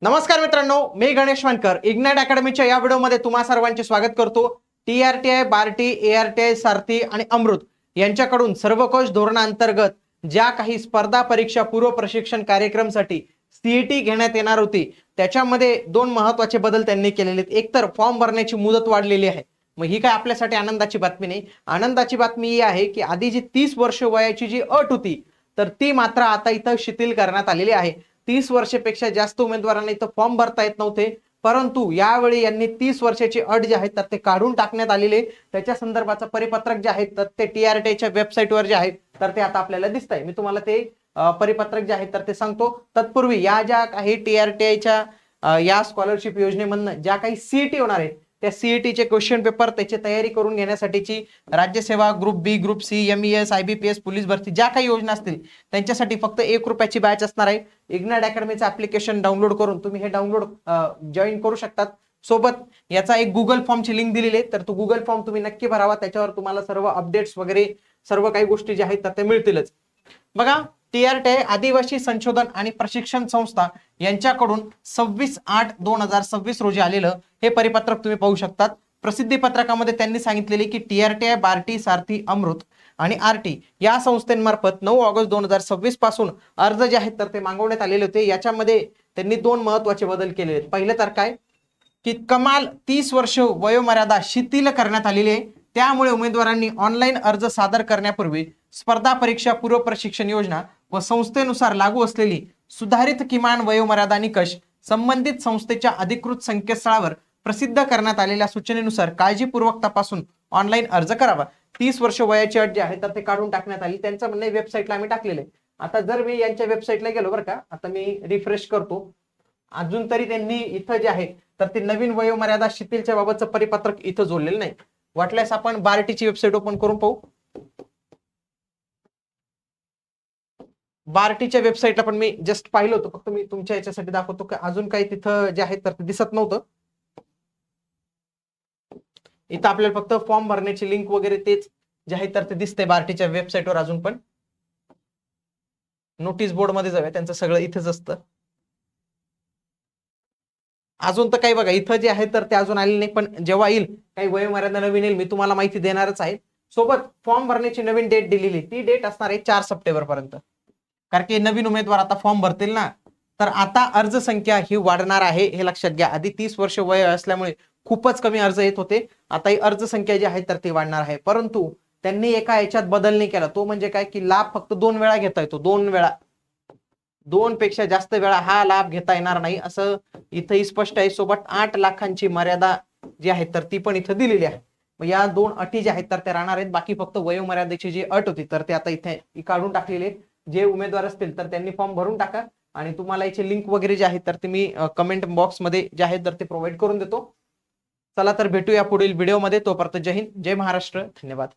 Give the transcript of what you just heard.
नमस्कार मित्रांनो, मी गणेश वानकर इग्नाइट अकॅडमीच्या या व्हिडिओमध्ये तुम्हा सर्वांचे स्वागत करतो। टीआरटीआय, बार्टी, एआरटीआय, सारथी आणि अमृत यांच्याकडून सर्वकोश धोरणांतर्गत ज्या काही स्पर्धा परीक्षा पूर्व प्रशिक्षण कार्यक्रमासाठी सीईटी घेण्यात येणार होती, त्याच्यामध्ये दोन महत्त्वाचे बदल त्यांनी केलेले आहेत। एक तर फॉर्म भरण्याची मुदत वाढलेली आहे। मग ही काय आपल्यासाठी आनंदाची बातमी नाही। आनंदाची बातमी ही आहे की आधी जी 30 वर्ष वयाची जी अट होती, तर ती मात्र आता इथं शिथिल करण्यात आलेली आहे। 30 वर्षापेक्षा जास्त उमेदवारांना इथं फॉर्म भरता येत नव्हते, परंतु यावेळी यांनी 30 वर्षाची अट जी आहे तर ते काढून टाकण्यात आलेले। त्याच्या संदर्भाचं परिपत्रक जे आहे तर ते टीआरटीआयच्या वेबसाईटवर जे आहे तर ते आता आपल्याला दिसतंय। मी तुम्हाला ते परिपत्रक जे आहे तर ते सांगतो। तत्पूर्वी या ज्या काही टीआरटीआयच्या या स्कॉलरशिप योजनेमधून ज्या काही सीईटी होणार आहेत, त्या सीईटीचे क्वेश्चन पेपर त्याची तयारी करून घेण्यासाठीची राज्यसेवा group B, group C, MES, IBPS, police भरती ज्या काही योजना असतील त्यांच्यासाठी फक्त 1 रुपयाची बॅच असणार आहे। इग्नाइट अकॅडमीचं ऍप्लिकेशन डाउनलोड करून तुम्ही हे डाउनलोड जॉईन करू शकतात। सोबत याचा एक गुगल फॉर्मची लिंक दिलेली आहे, तर तो गुगल फॉर्म तुम्ही नक्की भरावा। त्याच्यावर तुम्हाला सर्व अपडेट्स वगैरे सर्व काही गोष्टी ज्या आहेत तर ते मिळतीलच। बघा, टीआरटीआय आदिवासी संशोधन आणि प्रशिक्षण संस्था यांच्याकडून 26/8/2026 रोजी आलेलं हे परिपत्रक तुम्ही पाहू शकतात। प्रसिद्धी पत्रकामध्ये त्यांनी सांगितलेले की टीआरटीआय, बार्टी, सारथी, अमृत आणि आरटी या संस्थांमार्फत 9 ऑगस्ट 2026 पासून अर्ज जे आहेत तर ते मागवण्यात आलेले होते। याच्यामध्ये त्यांनी दोन महत्त्वाचे बदल केले आहेत। पहिले तर काय की कमाल 30 वर्ष वयोमर्यादा शिथिल करण्यात आलेली आहे। त्यामुळे उमेदवारांनी ऑनलाईन अर्ज सादर करण्यापूर्वी स्पर्धा परीक्षा पूर्व प्रशिक्षण योजना व संस्थेनुसार लागू असलेली सुधारित किमान वयोमर्यादा निकष संबंधित संस्थेच्या अधिकृत संकेतस्थळावर प्रसिद्ध करण्यात आलेल्या सूचनेनुसार काळजीपूर्वक तपासून ऑनलाईन अर्ज करावा। 30 वर्ष वयाची अट जी आहे तर ते काढून टाकण्यात आली। त्यांचं म्हणणे वेबसाईटला आम्ही टाकलेलं आहे। आता जर मी यांच्या वेबसाईटला गेलो बरं का, आता मी रिफ्रेश करतो, अजून तरी त्यांनी इथं जे आहे तर ते नवीन वयोमर्यादा शिथिलच्या बाबतचं परिपत्रक इथं जोडलेलं नाही। वाटल्यास आपण बार्टीची वेबसाईट ओपन करून पाहू। बार्टीच्या वेबसाईटला पण मी जस्ट पाहिलं होतं, फक्त मी तुमच्या याच्यासाठी दाखवतो की अजून काही तिथं जे आहे तर ते दिसत नव्हतं। इथं आपल्याला फक्त फॉर्म भरण्याची लिंक वगैरे तेच जे आहे तर ते दिसतंय बार्टीच्या वेबसाईटवर। अजून पण नोटीस बोर्ड मध्ये जाऊया, त्यांचं सगळं इथेच असतं। अजून तर काही बघा इथं जे आहे तर ते अजून आले नाही, पण जेव्हा येईल काही वयोमर्यादा नवीन येईल मी तुम्हाला माहिती देणारच आहे। सोबत फॉर्म भरण्याची नवीन डेट दिलेली, ती डेट असणार आहे 4 सप्टेंबर पर्यंत। कारण की नवीन उमेदवार आता फॉर्म भरतील ना, तर आता अर्ज संख्या ही वाढणार आहे, हे लक्षात घ्या। आधी 30 वर्ष वय असल्यामुळे खूपच कमी अर्ज येत होते, आता ही अर्ज संख्या जी आहे तर ती वाढणार आहे। परंतु त्यांनी एका याच्यात बदल नाही केला, तो म्हणजे काय की लाभ फक्त 2 वेळा घेता येतो। 2 वेळा, 2 पेक्षा जास्त वेळा हा लाभ घेता येणार नाही असं इथंही स्पष्ट आहे। सोबत 8 लाखांची मर्यादा जी आहे तर ती पण इथं दिलेली आहे। मग या दोन अटी ज्या आहेत तर त्या राहणार आहेत। बाकी फक्त वयोमर्यादेची जी अट होती तर ते आता इथे काढून टाकलेली आहे। जे उमेदवार असतील तर त्यांनी फॉर्म भरून टाका, आणि तुम्हाला याची लिंक वगैरे जे आहे तर ते मी कमेंट बॉक्समध्ये जे आहे तर ते प्रोव्हाइड करून देतो। चला तर भेटूया पुढील व्हिडिओमध्ये, तोपर्यंत जय हिंद, जय महाराष्ट्र, धन्यवाद।